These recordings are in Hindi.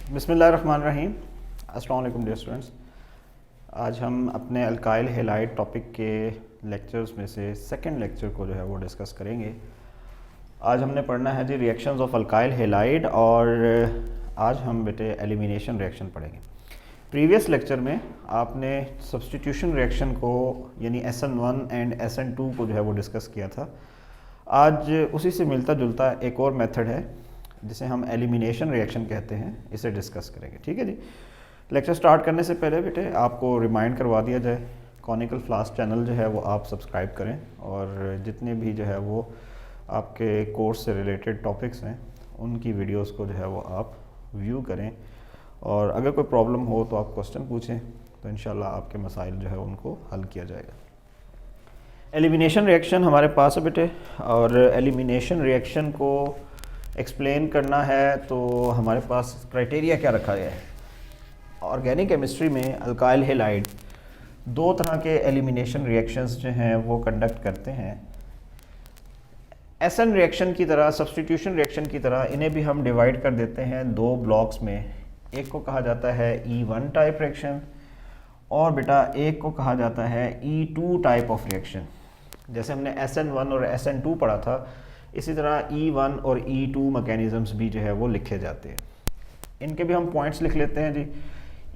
बिस्मिल्लाहिर्रहमानिर्रहीम। अस्सलाम वालेकुम डियर स्टूडेंट्स। आज हम अपने अल्काइल हैलाइड टॉपिक के लेक्चर्स में से सेकंड लेक्चर को जो है वो डिस्कस करेंगे। आज हमने पढ़ना है जी रिएक्शंस ऑफ अल्काइल हैलाइड, और आज हम बेटे एलिमिनेशन रिएक्शन पढ़ेंगे। प्रीवियस लेक्चर में आपने सब्स्टिट्यूशन रिएक्शन को यानी SN1 एंड SN2 को जो है वो डिस्कस किया था। आज उसी से मिलता जुलता एक और मेथड है जिसे हम एलिमिनेशन रिएक्शन कहते हैं, इसे डिस्कस करेंगे। ठीक है जी। लेक्चर स्टार्ट करने से पहले बेटे आपको रिमाइंड करवा दिया जाए, कॉनिकल फ्लास्क चैनल जो है वो आप सब्सक्राइब करें, और जितने भी जो है वो आपके कोर्स से रिलेटेड टॉपिक्स हैं उनकी वीडियोस को जो है वो आप व्यू करें, और अगर कोई प्रॉब्लम हो तो आप क्वेश्चन पूछें, तो इंशाल्लाह आपके मसाइल जो है उनको हल किया जाएगा। एलिमिनेशन रिएक्शन हमारे पास है बेटे, और एलिमिनेशन रिएक्शन को एक्सप्लेन करना है तो हमारे पास क्राइटेरिया क्या रखा गया है। ऑर्गेनिक केमिस्ट्री में अल्काइल हैलाइड दो तरह के एलिमिनेशन रिएक्शंस जो हैं वो कंडक्ट करते हैं। एसन रिएक्शन की तरह, सब्स्टिट्यूशन रिएक्शन की तरह इन्हें भी हम डिवाइड कर देते हैं दो ब्लॉक्स में। एक को कहा जाता है E1 टाइप रिएक्शन, और बेटा एक को कहा जाता है E2 टाइप ऑफ रिएक्शन। जैसे हमने SN1 और SN2 पढ़ा था, इसी तरह E1 और E2 मैकेनिज़म्स भी जो है वो लिखे जाते हैं। इनके भी हम पॉइंट्स लिख लेते हैं जी।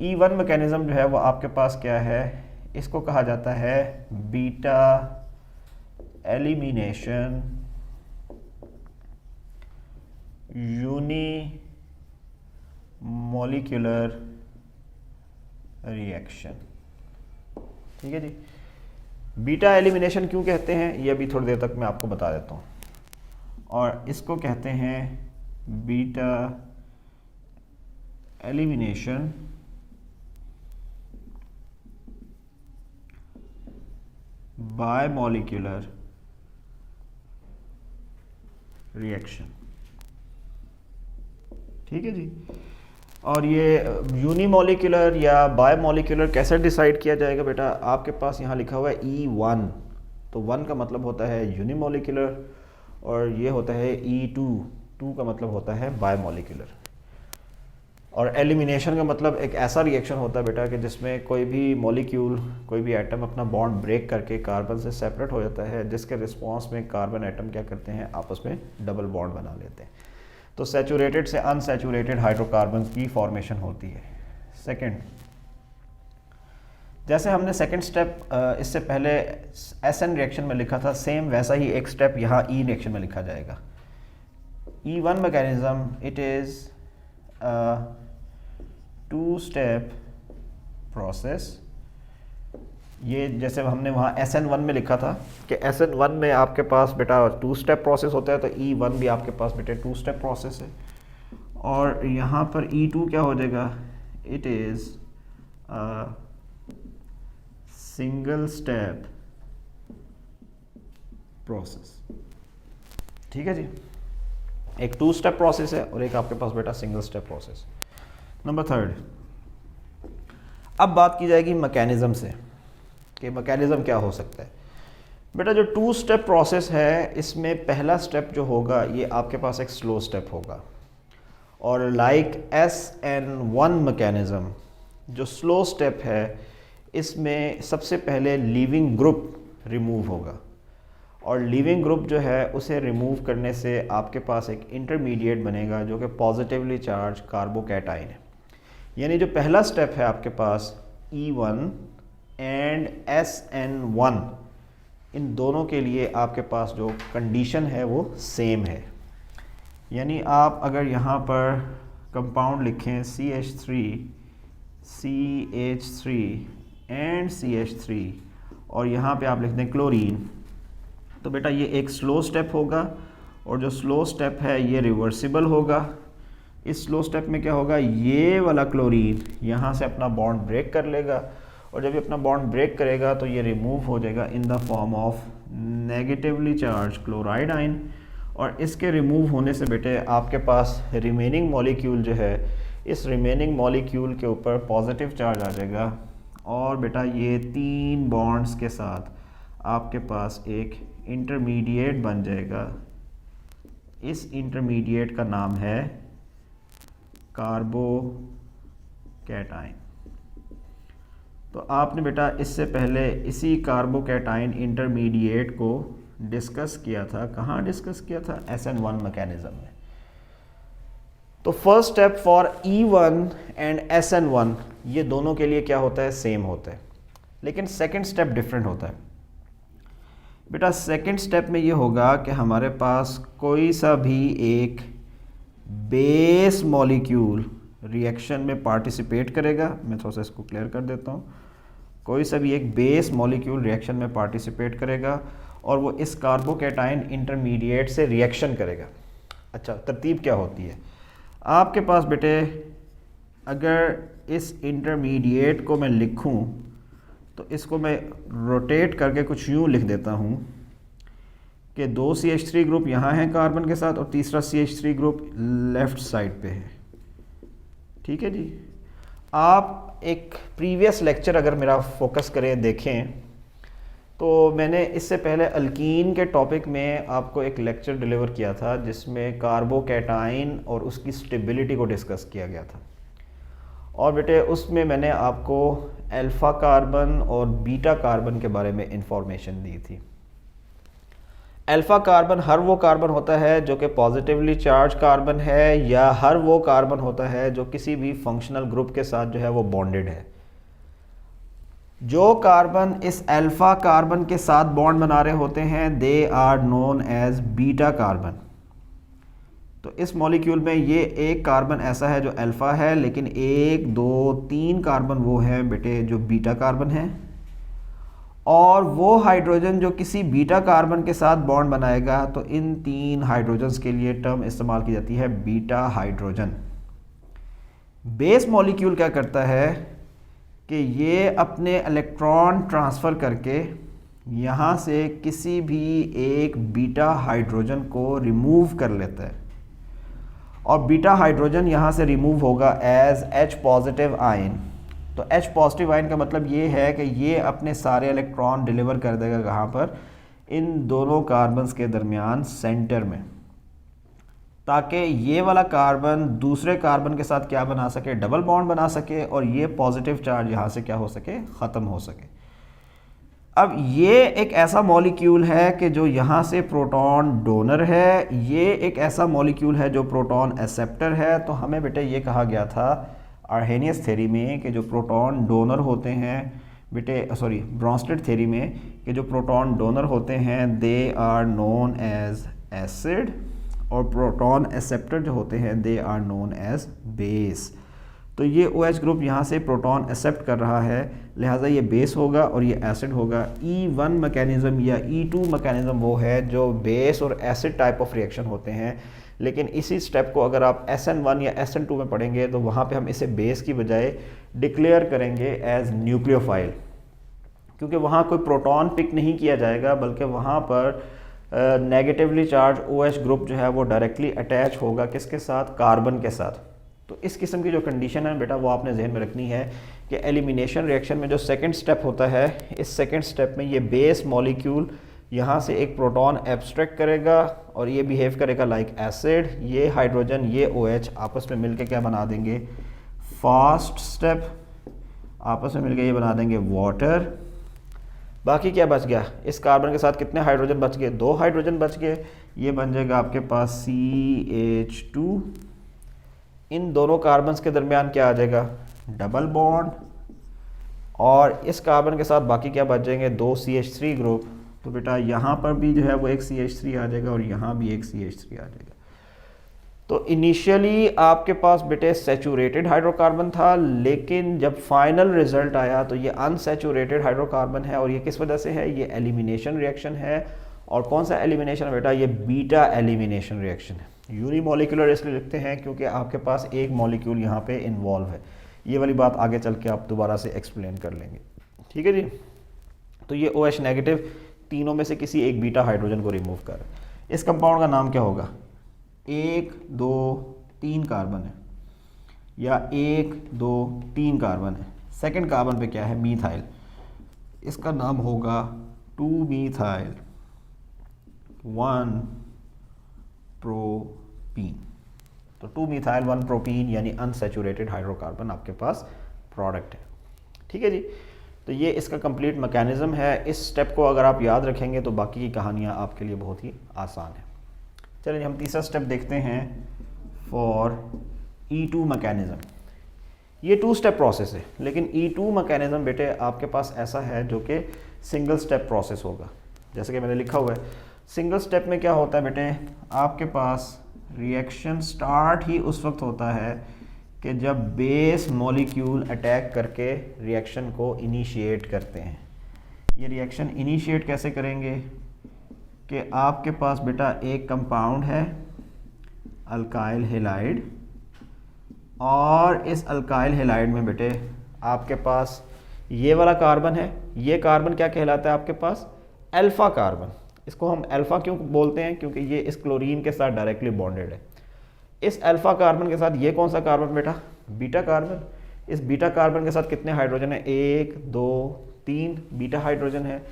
E1 मैकेनिज़्म जो है वो आपके पास क्या है, इसको कहा जाता है beta elimination unimolecular reaction. ठीक है जी। बीटा एलिमिनेशन क्यों कहते हैं ये अभी थोड़ी देर तक मैं आपको बता देता हूँ। और इसको कहते हैं beta elimination by molecular reaction. ठीक है जी। और ये यूनिमॉलिक्यूलर या बाय मॉलिक्यूलर कैसे डिसाइड किया जाएगा बेटा, आपके पास यहाँ लिखा हुआ है E1, तो 1 का मतलब होता है यूनिमॉलिक्यूलर, और ये होता है E2, 2 का मतलब होता है बायमॉलिक्यूलर। और एलिमिनेशन का मतलब एक ऐसा रिएक्शन होता है बेटा कि जिसमें कोई भी मॉलिक्यूल, कोई भी एटम अपना बॉन्ड ब्रेक करके कार्बन से सेपरेट हो जाता है, जिसके रिस्पॉन्स में कार्बन एटम क्या करते हैं, आपस में डबल बॉन्ड बना लेते हैं। तो सैचुरेटेड से अनसैचुरेटेड हाइड्रोकार्बन की फॉर्मेशन होती है। सेकेंड, जैसे हमने सेकंड स्टेप इससे पहले SN रिएक्शन में लिखा था, सेम वैसा ही एक स्टेप यहाँ E रिएक्शन में लिखा जाएगा। E1 mechanism, it is two step process. ये जैसे हमने वहाँ SN1 में लिखा था कि SN1 में आपके पास बेटा 2 स्टेप प्रोसेस होता है, तो E1 भी आपके पास बेटे 2 स्टेप प्रोसेस है। और यहाँ पर E2 क्या हो जाएगा, it is single step process. ठीक है जी। एक 2 स्टेप प्रोसेस है और एक आपके पास बेटा single step process. Number third, अब बात की जाएगी मैकेनिज्म से कि मैकेनिज्म क्या हो सकता है। बेटा जो 2 स्टेप प्रोसेस है, इसमें पहला स्टेप जो होगा ये आपके पास एक स्लो स्टेप होगा, और लाइक SN1 मैकेनिज्म जो स्लो स्टेप है, इसमें सबसे पहले लीविंग ग्रुप रिमूव होगा, और लीविंग ग्रुप जो है उसे रिमूव करने से आपके पास एक इंटरमीडिएट बनेगा जो कि पॉजिटिवली चार्ज कार्बोकैटाइन है। यानी जो पहला स्टेप है आपके पास E1 एंड SN1, इन दोनों के लिए आपके पास जो कंडीशन है वो सेम है। यानी आप अगर यहाँ पर कंपाउंड लिखें CH3 CH3 एंड CH3, और यहाँ पे आप लिख दें क्लोरीन, तो बेटा ये एक स्लो स्टेप होगा, और जो स्लो स्टेप है ये रिवर्सिबल होगा। इस स्लो स्टेप में क्या होगा, ये वाला क्लोरीन यहाँ से अपना बॉन्ड ब्रेक कर लेगा, और जब ये अपना बॉन्ड ब्रेक करेगा तो ये रिमूव हो जाएगा in the form of negatively charge chloride ion. और इसके रिमूव होने से बेटे आपके पास रिमेनिंग मॉलिक्यूल जो है, इस रिमेनिंग मॉलिक्यूल के ऊपर पॉजिटिव चार्ज आ जाएगा, और बेटा ये 3 बॉन्ड्स के साथ आपके पास एक इंटरमीडिएट बन जाएगा। इस इंटरमीडिएट का नाम है कार्बोकैटाइन। तो आपने बेटा इससे पहले इसी कार्बोकैटाइन इंटरमीडिएट को डिस्कस किया था। कहाँ डिस्कस किया था? SN1 मैकेनिज्म में। तो first step for E1 and SN1 ये दोनों के लिए क्या होता है? सेम होता है, लेकिन सेकंड स्टेप डिफरेंट होता है। बेटा सेकंड स्टेप में ये होगा कि हमारे पास कोई सा भी एक बेस मॉलिक्यूल रिएक्शन में पार्टिसिपेट करेगा। मैं थोड़ा सा इसको क्लियर कर देता हूँ। कोई सा भी एक बेस मॉलिक्यूल रिएक्शन में पार्टिसिपेट करेगा और वो इस कार्बोकैटाइन इंटरमीडिएट से रिएक्शन करेगा। अच्छा, तरतीब क्या होती है आपके पास बेटे? अगर इस इंटरमीडिएट को मैं लिखूं तो इसको मैं रोटेट करके कुछ यूँ लिख देता हूँ कि 2 CH3 ग्रुप यहाँ है कार्बन के साथ और तीसरा CH3 ग्रुप लेफ़्ट साइड पे है। ठीक है जी। आप एक प्रीवियस लेक्चर अगर मेरा फोकस करें देखें तो मैंने इससे पहले अल्कीन के टॉपिक में आपको एक लेक्चर डिलीवर किया था जिसमें कार्बोकैटाइन और उसकी स्टेबिलिटी को डिस्कस किया गया था। और बेटे उसमें मैंने आपको अल्फ़ा कार्बन और बीटा कार्बन के बारे में इंफॉर्मेशन दी थी। अल्फ़ा कार्बन हर वो कार्बन होता है जो कि पॉजिटिवली चार्ज कार्बन है, या हर वो कार्बन होता है जो किसी भी फंक्शनल ग्रुप के साथ जो है वो बॉन्डेड है। जो कार्बन इस अल्फ़ा कार्बन के साथ बॉन्ड बना रहे होते हैं they are known as beta carbon. तो इस मॉलिक्यूल में ये एक कार्बन ऐसा है जो अल्फ़ा है, लेकिन 1 2 3 कार्बन वो हैं बेटे जो बीटा कार्बन हैं। और वो हाइड्रोजन जो किसी बीटा कार्बन के साथ बॉन्ड बनाएगा तो इन 3 हाइड्रोजन्स के लिए टर्म इस्तेमाल की जाती है बीटा हाइड्रोजन। बेस मॉलिक्यूल क्या करता है कि ये अपने इलेक्ट्रॉन ट्रांसफ़र करके यहाँ से किसी भी एक बीटा हाइड्रोजन को रिमूव कर लेता है, और बीटा हाइड्रोजन यहाँ से रिमूव होगा एज H पॉजिटिव आयन। तो H पॉजिटिव आयन का मतलब ये है कि ये अपने सारे इलेक्ट्रॉन डिलीवर कर देगा कहाँ पर? इन दोनों कार्बन्स के दरमियान सेंटर में, ताकि ये वाला कार्बन दूसरे कार्बन के साथ क्या बना सके? डबल बॉन्ड बना सके, और ये पॉजिटिव चार्ज यहाँ से क्या हो सके? ख़त्म हो सके। अब ये एक ऐसा मॉलिक्यूल है कि जो यहाँ से प्रोटॉन डोनर है, ये एक ऐसा मॉलिक्यूल है जो प्रोटॉन एक्सेप्टर है। तो हमें बेटे ये कहा गया था आर्हेनियस थ्योरी में कि जो प्रोटॉन डोनर होते हैं बेटे, सॉरी ब्रॉन्स्टेड थ्योरी में, कि जो प्रोटॉन डोनर होते हैं they are known as acid, और प्रोटॉन एक्सेप्टर जो होते हैं they are known as base. तो ये OH ग्रुप यहाँ से प्रोटॉन एक्सेप्ट कर रहा है, लिहाजा ये बेस होगा और ये एसिड होगा। E1 मैकेनिज़्म या E2 मैकेनिज़्म वो है जो बेस और एसिड टाइप ऑफ रिएक्शन होते हैं, लेकिन इसी स्टेप को अगर आप SN1 या SN2 में पढ़ेंगे तो वहाँ पे हम इसे बेस की बजाय डिक्लेयर करेंगे एज न्यूक्लियोफाइल, क्योंकि वहाँ कोई प्रोटॉन पिक नहीं किया जाएगा, बल्कि वहाँ पर नेगेटिवली चार्ज OH ग्रुप जो है वो डायरेक्टली अटैच होगा किसके साथ? कार्बन के साथ। तो इस किस्म की जो कंडीशन है बेटा वो आपने जहन में रखनी है कि एलिमिनेशन रिएक्शन में जो सेकंड स्टेप होता है, इस सेकंड स्टेप में ये बेस मॉलिक्यूल यहाँ से एक प्रोटॉन एब्स्ट्रैक्ट करेगा और ये बिहेव करेगा लाइक एसिड। ये हाइड्रोजन ये OH आपस में मिलके क्या बना देंगे? फास्ट स्टेप आपस में मिलके ये बना देंगे वाटर। बाकी क्या बच गया? इस कार्बन के साथ कितने हाइड्रोजन बच गए? 2 हाइड्रोजन बच गए। ये बन जाएगा आपके पास CH2। इन दोनों कार्बन्स के दरमियान क्या आ जाएगा? Double bond. और इस कार्बन के साथ बाकी क्या बच जाएंगे? 2 CH3 ग्रुप। तो बेटा यहाँ पर भी जो है वो एक CH3 आ जाएगा और यहाँ भी एक CH3 आ जाएगा। तो इनिशियली आपके पास बेटे सैचुरेटेड हाइड्रोकार्बन था, लेकिन जब फाइनल रिजल्ट आया तो ये अनसैचुरेटेड हाइड्रोकार्बन है। और ये किस वजह से है? ये एलिमिनेशन रिएक्शन है। और कौन सा एलिमिनेशन है बेटा? ये बीटा एलिमिनेशन रिएक्शन है। यूनिमोलिकुलर इसलिए लिखते हैं क्योंकि आपके पास एक मॉलिक्यूल यहाँ पे इन्वॉल्व है। ये वाली बात आगे चल के आप दोबारा से एक्सप्लेन कर लेंगे। ठीक है जी। तो ये OH नेगेटिव तीनों में से किसी एक बीटा हाइड्रोजन को रिमूव कर। इस कंपाउंड का नाम क्या होगा? 1 2 3 कार्बन है, या 1 2 3 कार्बन है। सेकंड कार्बन पे क्या है? मीथाइल। इसका नाम होगा 2 मीथाइल 1 प्रोपीन। तो 2 मिथाइल 1 प्रोपीन यानी अनसैचुरेटेड हाइड्रोकार्बन आपके पास प्रोडक्ट है। ठीक है जी, तो ये इसका कंप्लीट मैकेनिज्म है। इस स्टेप को अगर आप याद रखेंगे तो बाकी की कहानियाँ आपके लिए बहुत ही आसान है। चलिए हम तीसरा स्टेप देखते हैं फॉर E2 मैकेनिज्म। ये 2 स्टेप प्रोसेस है, लेकिन E2 मैकेनिज्म बेटे आपके पास ऐसा है जो कि सिंगल स्टेप प्रोसेस होगा। जैसे कि मैंने लिखा हुआ है, सिंगल स्टेप में क्या होता है बेटे, आपके पास रिएक्शन स्टार्ट ही उस वक्त होता है कि जब बेस मॉलिक्यूल अटैक करके रिएक्शन को इनिशिएट करते हैं। ये रिएक्शन इनिशिएट कैसे करेंगे कि आपके पास बेटा एक कंपाउंड है अल्काइल हैलाइड, और इस अल्काइल हैलाइड में बेटे आपके पास ये वाला कार्बन है। ये कार्बन क्या कहलाता है आपके पास, अल्फा कार्बन। इसको हम अल्फा क्यों बोलते हैं, क्योंकि ये इस क्लोरीन के साथ डायरेक्टली बॉन्डेड है। इस अल्फा कार्बन के साथ ये कौन सा कार्बन बेटा, बीटा कार्बन। इस बीटा कार्बन के साथ कितने हाइड्रोजन है, 1 2 3 बीटा हाइड्रोजन है।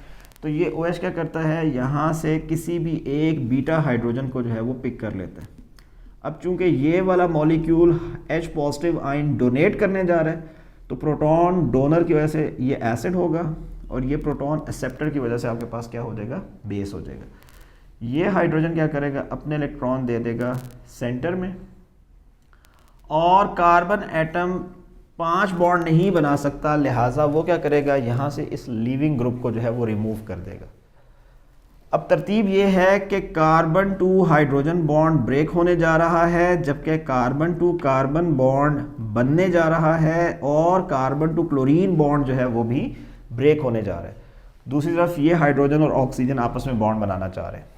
तो ये OH क्या करता है, यहाँ से किसी भी एक बीटा हाइड्रोजन को जो है वो पिक कर लेता है। अब चूंकि ये वाला molecule H positive ion donate करने जा रहा है, तो प्रोटॉन डोनर की वजह से ये एसिड होगा, और ये प्रोटॉन एक्सेप्टर की वजह से आपके पास क्या हो जाएगा, बेस हो जाएगा। ये हाइड्रोजन क्या करेगा, अपने इलेक्ट्रॉन दे देगा सेंटर में, और कार्बन एटम 5 बॉन्ड नहीं बना सकता, लिहाजा वो क्या करेगा, यहाँ से इस लीविंग ग्रुप को जो है वो रिमूव कर देगा। अब तरतीब ये है कि carbon to hydrogen bond break होने जा रहा है, जबकि कार्बन टू कार्बन बॉन्ड बनने जा रहा है, और कार्बन टू क्लोरीन बॉन्ड जो है वो भी ब्रेक होने जा रहा है। दूसरी तरफ ये हाइड्रोजन और ऑक्सीजन आपस में बॉन्ड बनाना चाह रहे हैं।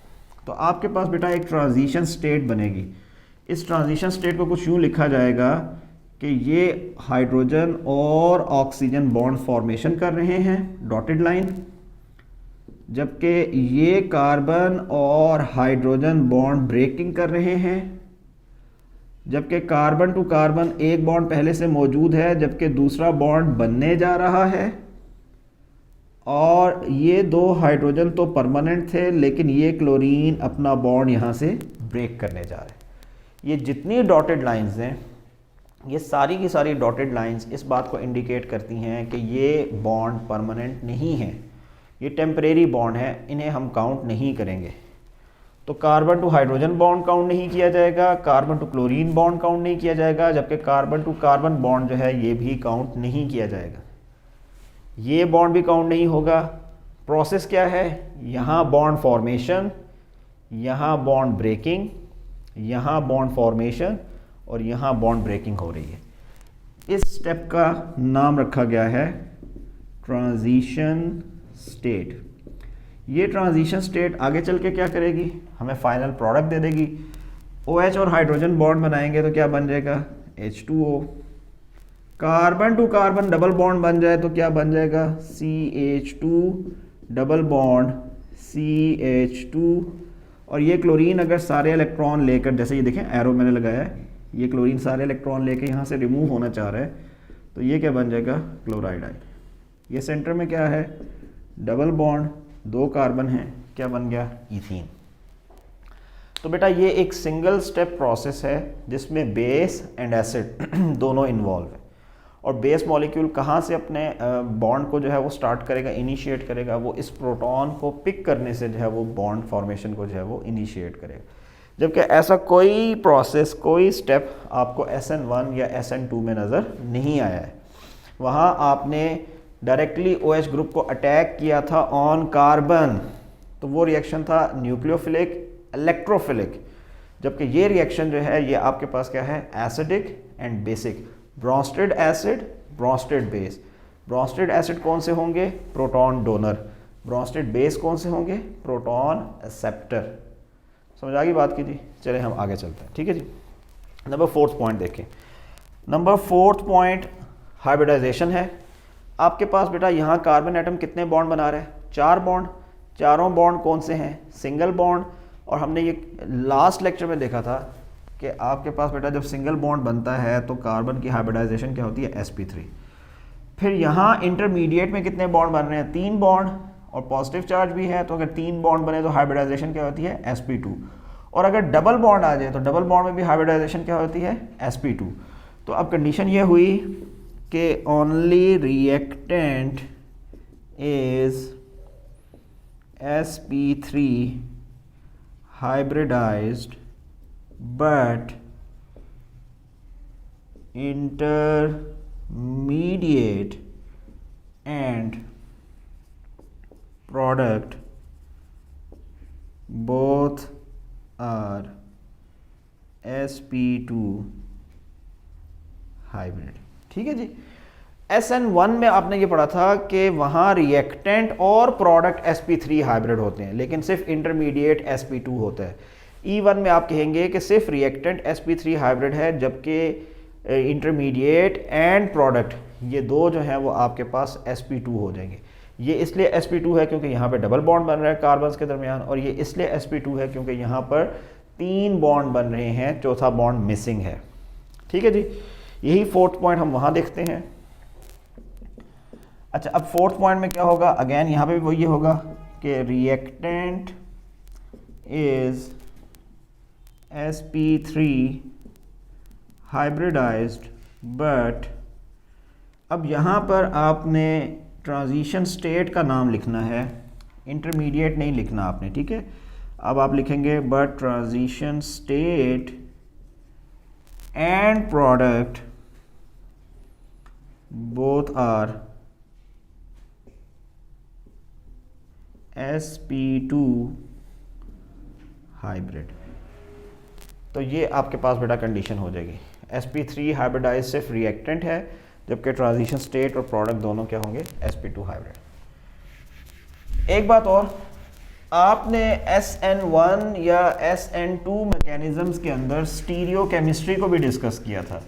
तो आपके पास बेटा एक ट्रांजिशन स्टेट बनेगी। इस ट्रांजिशन स्टेट को कुछ यूँ लिखा जाएगा कि ये हाइड्रोजन और ऑक्सीजन बॉन्ड फॉर्मेशन कर रहे हैं, डॉटेड लाइन, जबकि ये कार्बन और हाइड्रोजन बॉन्ड ब्रेकिंग कर रहे हैं, जबकि कार्बन टू कार्बन एक बॉन्ड पहले से मौजूद है, जबकि दूसरा बॉन्ड बनने जा रहा है, और ये 2 हाइड्रोजन तो परमानेंट थे, लेकिन ये क्लोरीन अपना बॉन्ड यहाँ से ब्रेक करने जा रहे हैं। ये जितनी डॉटेड लाइंस हैं, ये सारी की सारी डॉटेड लाइंस इस बात को इंडिकेट करती हैं कि ये बॉन्ड परमानेंट नहीं है, ये टेम्परेरी बॉन्ड है, इन्हें हम काउंट नहीं करेंगे। तो carbon to hydrogen bond count नहीं किया जाएगा, carbon to chlorine bond count नहीं किया जाएगा, जबकि कार्बन टू कार्बन बॉन्ड जो है ये भी काउंट नहीं किया जाएगा। ये बॉन्ड भी काउंट नहीं होगा। प्रोसेस क्या है, यहाँ बॉन्ड फॉर्मेशन, यहाँ बॉन्ड ब्रेकिंग, यहाँ बॉन्ड फॉर्मेशन, और यहाँ बॉन्ड ब्रेकिंग हो रही है। इस स्टेप का नाम रखा गया है ट्रांजिशन स्टेट। ये ट्रांजिशन स्टेट आगे चल के क्या करेगी, हमें फाइनल प्रोडक्ट दे देगी। OH और हाइड्रोजन बॉन्ड बनाएंगे तो क्या बन जाएगा, H2O। Carbon to carbon double bond बन जाए तो क्या बन जाएगा, CH2 डबल बॉन्ड CH2। और ये क्लोरीन अगर सारे इलेक्ट्रॉन लेकर, जैसे ये देखें एरो मैंने लगाया है, ये क्लोरीन सारे इलेक्ट्रॉन लेकर यहाँ से रिमूव होना चाह रहा है, तो ये क्या बन जाएगा, क्लोराइड आयन। ये सेंटर में क्या है, डबल बॉन्ड, 2 कार्बन हैं, क्या बन गया, ईथीन। तो बेटा ये एक सिंगल स्टेप प्रोसेस है जिसमें बेस एंड एसिड दोनों इन्वॉल्व है। और बेस मॉलिक्यूल कहाँ से अपने बॉन्ड को जो है वो स्टार्ट करेगा, इनिशिएट करेगा, वो इस प्रोटॉन को पिक करने से जो है वो बॉन्ड फॉर्मेशन को जो है वो इनिशिएट करेगा। जबकि ऐसा कोई प्रोसेस, कोई स्टेप आपको SN1 या SN2 में नज़र नहीं आया है। वहाँ आपने डायरेक्टली OH ग्रुप को अटैक किया था ऑन कार्बन, तो वो रिएक्शन था न्यूक्लियोफिलिक इलेक्ट्रोफिलिक, जबकि ये रिएक्शन जो है ये आपके पास क्या है, acidic and basic. Bronsted acid, Bronsted base. Bronsted acid कौन से होंगे, प्रोटॉन डोनर। ब्रोंस्टेड बेस कौन से होंगे, प्रोटॉन एक्सेप्टर। समझ आ गई बात की जी। चले हम आगे चलते हैं, ठीक है जी। नंबर 4th पॉइंट देखें। नंबर 4th पॉइंट हाइब्रिडाइजेशन है। आपके पास बेटा यहाँ कार्बन एटम कितने बॉन्ड बना रहे हैं, 4 बॉन्ड। चारों बॉन्ड कौन से हैं, सिंगल बॉन्ड। और हमने ये लास्ट लेक्चर में देखा था कि आपके पास बेटा जब सिंगल बॉन्ड बनता है तो कार्बन की हाइब्रिडाइजेशन क्या होती है, sp3। फिर यहाँ इंटरमीडिएट में कितने बॉन्ड बन रहे हैं, 3 बॉन्ड, और पॉजिटिव चार्ज भी है, तो अगर 3 बॉन्ड बने तो हाइब्रिडाइजेशन क्या होती है, sp2। और अगर डबल बॉन्ड आ जाए तो डबल बॉन्ड में भी हाइब्रिडाइजेशन क्या होती है, sp2। तो अब कंडीशन ये हुई कि only reactant is sp3 hybridized but intermediate and product both are sp2 hybrid. ठीक है जी। SN1 में आपने ये पढ़ा था कि वहाँ रिएक्टेंट और प्रोडक्ट sp3 हाइब्रिड होते हैं, लेकिन सिर्फ इंटरमीडिएट sp2 होता है। E1 में आप कहेंगे कि सिर्फ रिएक्टेंट sp3 हाइब्रिड है, जबकि इंटरमीडिएट एंड प्रोडक्ट ये दो जो हैं वो आपके पास sp2 हो जाएंगे। ये इसलिए sp2 है क्योंकि यहाँ पे डबल बॉन्ड बन रहा है कार्बन्स के दरमियान, और ये इसलिए sp2 है क्योंकि यहाँ पर 3 बॉन्ड बन रहे हैं, चौथा बॉन्ड मिसिंग है। ठीक है जी। यही फोर्थ पॉइंट हम वहाँ देखते हैं। अच्छा, अब फोर्थ पॉइंट में क्या होगा, अगेन यहाँ पे भी वही होगा कि reactant is sp3 hybridised, but अब यहाँ पर आपने ट्रांजिशन स्टेट का नाम लिखना है, इंटरमीडिएट नहीं लिखना आपने। ठीक है, अब आप लिखेंगे but transition state and product both are sp2 hybrid. तो ये आपके पास बेटा कंडीशन हो जाएगी, sp3 हाइब्रिडाइज सिर्फ रिएक्टेंट है, जबकि ट्रांजिशन स्टेट और प्रोडक्ट दोनों क्या होंगे, sp2 हाइब्रिड। एक बात और, आपने SN1 या SN2 मैकेनिज्म्स के अंदर स्टीरियो केमिस्ट्री को भी डिस्कस किया था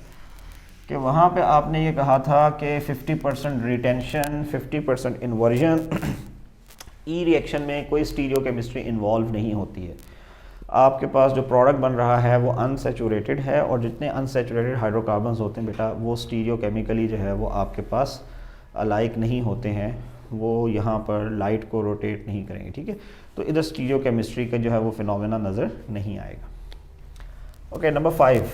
कि वहाँ पे आपने ये कहा था कि 50% रिटेंशन, 50% इन्वर्जन, ई रिएक्शन में कोई स्टीरियो केमिस्ट्री इन्वॉल्व नहीं होती है। आपके पास जो प्रोडक्ट बन रहा है वो अनसेचुरेटेड है, और जितने अनसेचुरेटेड हाइड्रोकार्बन्स होते हैं बेटा वो स्टीरियो केमिकली जो है वो आपके पास अलाइक नहीं होते हैं, वो यहाँ पर लाइट को रोटेट नहीं करेंगे। ठीक है, तो इधर स्टीरियो केमिस्ट्री का जो है वो फिनोमेना नज़र नहीं आएगा। Okay, number 5।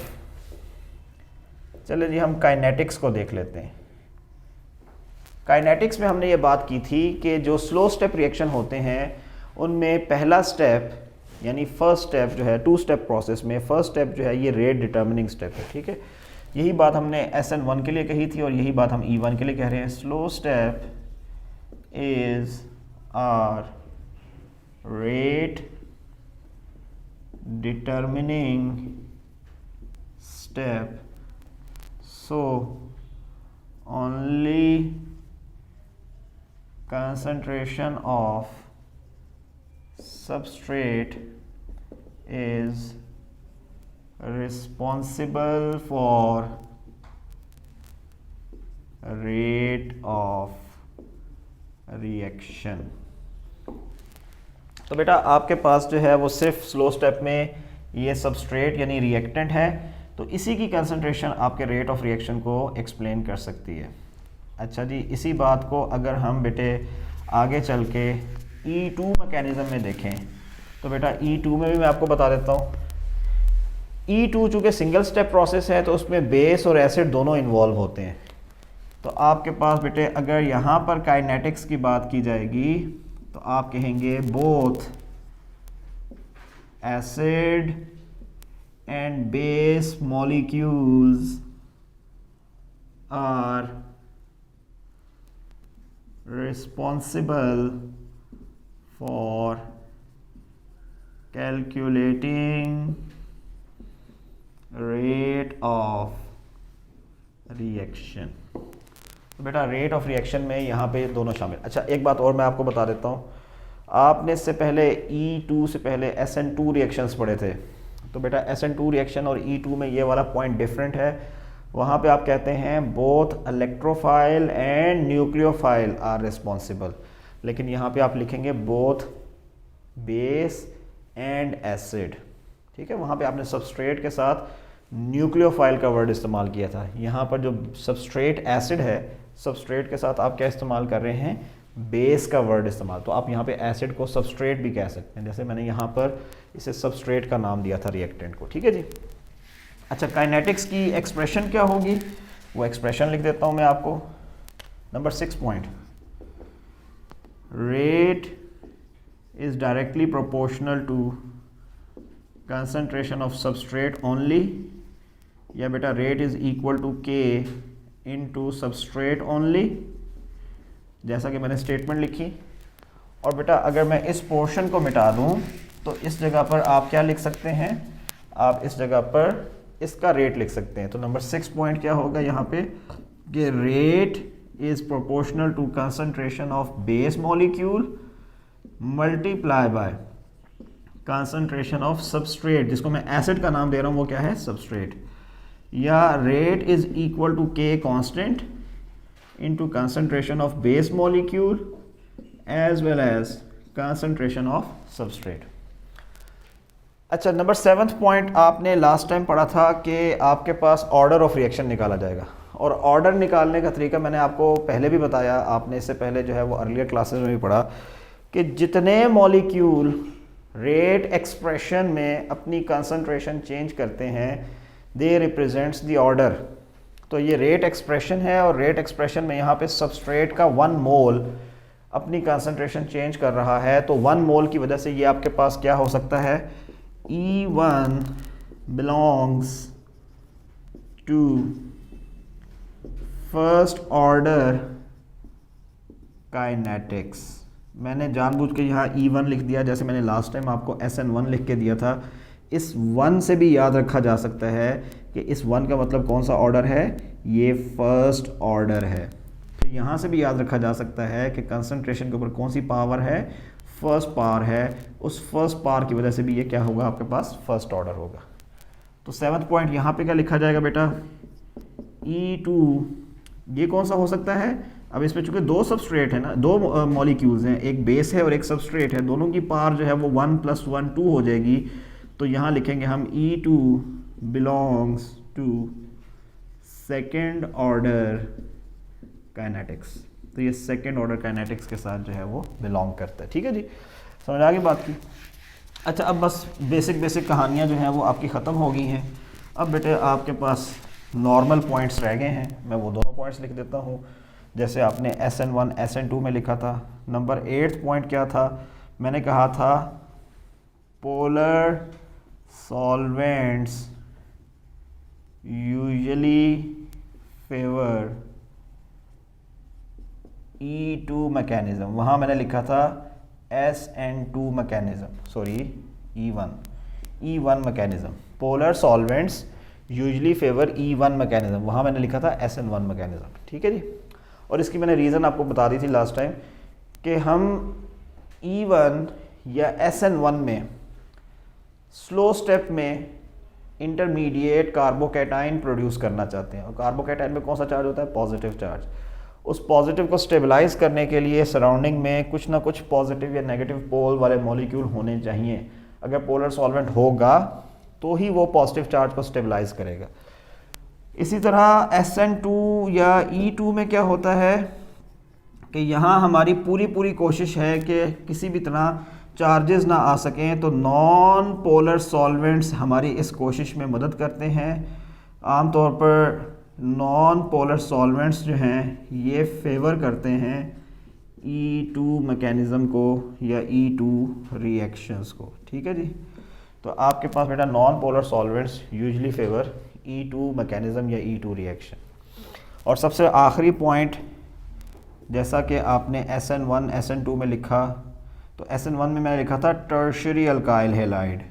चलिए जी, हम काइनेटिक्स को देख लेते हैं। काइनेटिक्स में हमने ये बात की थी कि जो स्लो स्टेप रिएक्शन होते हैं उनमें पहला स्टेप यानी फर्स्ट स्टेप जो है 2 स्टेप प्रोसेस में फर्स्ट स्टेप जो है ये रेट डिटर्मिनिंग स्टेप है। ठीक है, यही बात हमने SN1 के लिए कही थी और यही बात हम E1 के लिए कह रहे हैं। Slow step is our rate determining step, so only concentration of substrate is responsible for rate of reaction। तो बेटा आपके पास जो है वो सिर्फ स्लो स्टेप में ये सबस्ट्रेट यानी रिएक्टेंट है, तो इसी की कंसंट्रेशन आपके रेट ऑफ रिएक्शन को एक्सप्लेन कर सकती है। अच्छा जी, इसी बात को अगर हम बेटे आगे चल के E2 मैकेनिज्म में देखें तो बेटा E2 में भी मैं आपको बता देता हूँ। E2 चूँकि सिंगल स्टेप प्रोसेस है तो उसमें बेस और एसिड दोनों इन्वॉल्व होते हैं। तो आपके पास बेटे अगर यहाँ पर काइनेटिक्स की बात की जाएगी तो आप कहेंगे both acid and base molecules are responsible for calculating rate of reaction। तो बेटा रेट ऑफ रिएक्शन में यहाँ पे दोनों शामिल। अच्छा, एक बात और मैं आपको बता देता हूँ, आपने इससे पहले E2 से पहले SN2 रिएक्शंस पढ़े थे। तो बेटा SN2 रिएक्शन और E2 में ये वाला पॉइंट डिफरेंट है। वहाँ पे आप कहते हैं both electrophile and nucleophile are responsible, लेकिन यहाँ पे आप लिखेंगे बोथ बेस एंड एसिड। ठीक है, वहाँ पे आपने सबस्ट्रेट के साथ न्यूक्लियोफाइल का वर्ड इस्तेमाल किया था। यहाँ पर जो सबस्ट्रेट एसिड है, सबस्ट्रेट के साथ आप क्या इस्तेमाल कर रहे हैं, बेस का वर्ड इस्तेमाल, तो आप यहाँ पे एसिड को सबस्ट्रेट भी कह सकते हैं, जैसे मैंने यहाँ पर इसे सबस्ट्रेट का नाम दिया था रिएक्टेंट को, ठीक है जी। अच्छा, काइनेटिक्स की एक्सप्रेशन क्या होगी, वो एक्सप्रेशन लिख देता हूँ मैं आपको। Number 6 point, rate is directly proportional to concentration of substrate only, या बेटा rate is equal to k into substrate only, जैसा कि मैंने स्टेटमेंट लिखी। और बेटा अगर मैं इस पोर्शन को मिटा दूं तो इस जगह पर आप क्या लिख सकते हैं, आप इस जगह पर इसका रेट लिख सकते हैं। तो नंबर 6 पॉइंट क्या होगा यहाँ पे कि rate is proportional to concentration of base molecule multiply by concentration of substrate, जिसको मैं एसिड का नाम दे रहा हूँ वो क्या है, सबस्ट्रेट, या रेट इज इक्वल टू के constant into concentration of base molecule as well as concentration of substrate। अच्छा, नंबर 7th पॉइंट आपने लास्ट टाइम पढ़ा था कि आपके पास ऑर्डर ऑफ रिएक्शन निकाला जाएगा, और ऑर्डर निकालने का तरीका मैंने आपको पहले भी बताया, आपने इससे पहले जो है वो अर्लियर क्लासेस में भी पढ़ा कि जितने मॉलिक्यूल रेट एक्सप्रेशन में अपनी कंसंट्रेशन चेंज करते हैं दे रिप्रेजेंट्स द ऑर्डर। तो ये रेट एक्सप्रेशन है, और रेट एक्सप्रेशन में यहाँ पे सबस्ट्रेट का 1 मोल अपनी कंसंट्रेशन चेंज कर रहा है, तो 1 मोल की वजह से ये आपके पास क्या हो सकता है, E1 belongs to first order kinetics. मैंने जानबूझ के यहाँ E1 लिख दिया, जैसे मैंने लास्ट टाइम आपको SN1 लिख के दिया था। इस 1 से भी याद रखा जा सकता है कि इस 1 का मतलब कौन सा ऑर्डर है, ये फर्स्ट ऑर्डर है। फिर यहाँ से भी याद रखा जा सकता है कि कंसंट्रेशन के ऊपर कौन सी पावर है, फर्स्ट पावर है, उस फर्स्ट पावर की वजह से भी ये क्या होगा, आपके पास फर्स्ट ऑर्डर होगा। तो 7th पॉइंट यहाँ पे क्या लिखा जाएगा बेटा, E2, ये कौन सा हो सकता है, अब इसमें चूंकि 2 सबस्ट्रेट है ना, 2 मॉलिक्यूल्स हैं, एक बेस है और एक सबस्ट्रेट है, दोनों की पावर जो है वो 1 + 1 2 हो जाएगी। तो यहाँ लिखेंगे हम E2 belongs to second order kinetics. तो ये सेकेंड ऑर्डर काइनेटिक्स के साथ जो है वो बिलोंग करता है, ठीक है जी, समझ आ गई बात की। अच्छा, अब बस बेसिक कहानियाँ जो हैं वो आपकी ख़त्म हो गई हैं। अब बेटे आपके पास नॉर्मल पॉइंट्स रह गए हैं, मैं वो दोनों पॉइंट्स लिख देता हूँ जैसे आपने SN1 SN2 में लिखा था। नंबर 8 पॉइंट क्या था, मैंने कहा था polar solvents usually favour E2 mechanism, वहाँ मैंने लिखा था SN2 mechanism, sorry E1 mechanism. Polar solvents usually favour E1 mechanism, वहाँ मैंने लिखा था SN1 मैकेनिज़्म, ठीक है जी। और इसकी मैंने रीज़न आपको बता दी थी लास्ट टाइम कि हम E1 या SN1 में स्लो स्टेप में इंटरमीडिएट कार्बोकैटाइन प्रोड्यूस करना चाहते हैं, और कार्बोकैटाइन में कौन सा चार्ज होता है, पॉजिटिव चार्ज। उस पॉजिटिव को स्टेबलाइज करने के लिए सराउंडिंग में कुछ ना कुछ पॉजिटिव या नेगेटिव पोल वाले मॉलिक्यूल होने चाहिए। अगर पोलर सॉल्वेंट होगा तो ही वो पॉजिटिव चार्ज को स्टेबलाइज करेगा। इसी तरह SN2 या E2 में क्या होता है कि यहाँ हमारी पूरी कोशिश है कि किसी भी तरह चार्जेस ना आ सकें, तो नॉन पोलर सॉल्वेंट्स हमारी इस कोशिश में मदद करते हैं। आमतौर पर नॉन पोलर सॉल्वेंट्स जो हैं ये फेवर करते हैं E2 मैकेनिज़्म को या E2 रिएक्शंस को, ठीक है जी। तो आपके पास बेटा non polar solvents usually favour E2 mechanism या E2 रिएक्शन। और सबसे आखिरी पॉइंट, जैसा कि आपने SN1 SN2 में लिखा, तो SN1 में मैंने लिखा था टर्शियरी अल्काइल हैलाइड,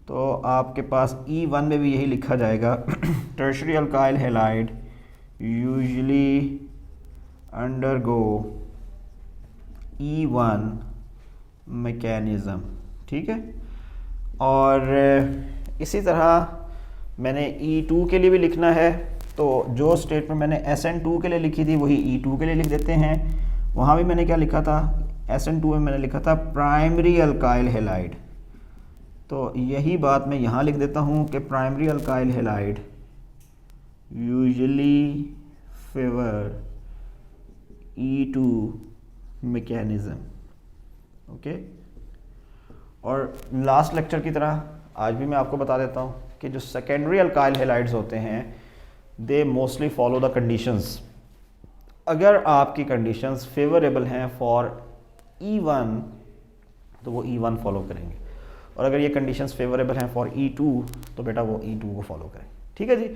तो आपके पास E1 में भी यही लिखा जाएगा tertiary alkyl halide usually undergo E1 mechanism, ठीक है। और इसी तरह मैंने E2 के लिए भी लिखना है, तो जो स्टेटमेंट मैंने SN2 के लिए लिखी थी वही E2 के लिए लिख देते हैं। वहाँ भी मैंने क्या लिखा था, SN2 में मैंने लिखा था प्राइमरी अल्काइल हैलाइड, तो यही बात मैं यहाँ लिख देता हूँ कि primary alkyl halide usually favour E2 mechanism. Okay, और लास्ट लेक्चर की तरह आज भी मैं आपको बता देता हूँ कि जो सेकेंडरी अल्काइल हैलाइड्स होते हैं they mostly follow the conditions. अगर आपकी कंडीशंस फेवरेबल हैं फॉर E1 तो वो E1 फॉलो करेंगे, और अगर ये कंडीशंस फेवरेबल हैं फॉर E2 तो बेटा वो E2 को फॉलो करेंगे। ठीक है जी।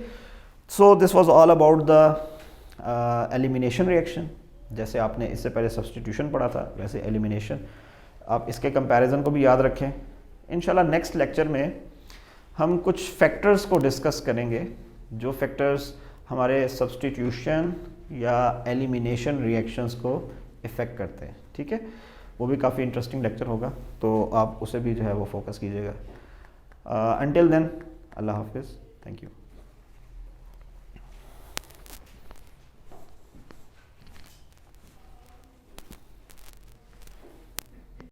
So this was all about the elimination reaction. जैसे आपने इससे पहले सब्स्टिट्यूशन पढ़ा था वैसे एलिमिनेशन, आप इसके कंपैरिजन को भी याद रखें। इंशाल्लाह नेक्स्ट लेक्चर में हम कुछ फैक्टर्स को डिस्कस करेंगे जो फैक्टर्स हमारे सब्स्टिट्यूशन या एलिमिनेशन रिएक्शंस को इफ़ेक्ट करते हैं। ठीक है, वो भी काफ़ी इंटरेस्टिंग लेक्चर होगा, तो आप उसे भी जो है वो फोकस कीजिएगा। अंटिल देन, अल्लाह हाफिज़, थैंक यू।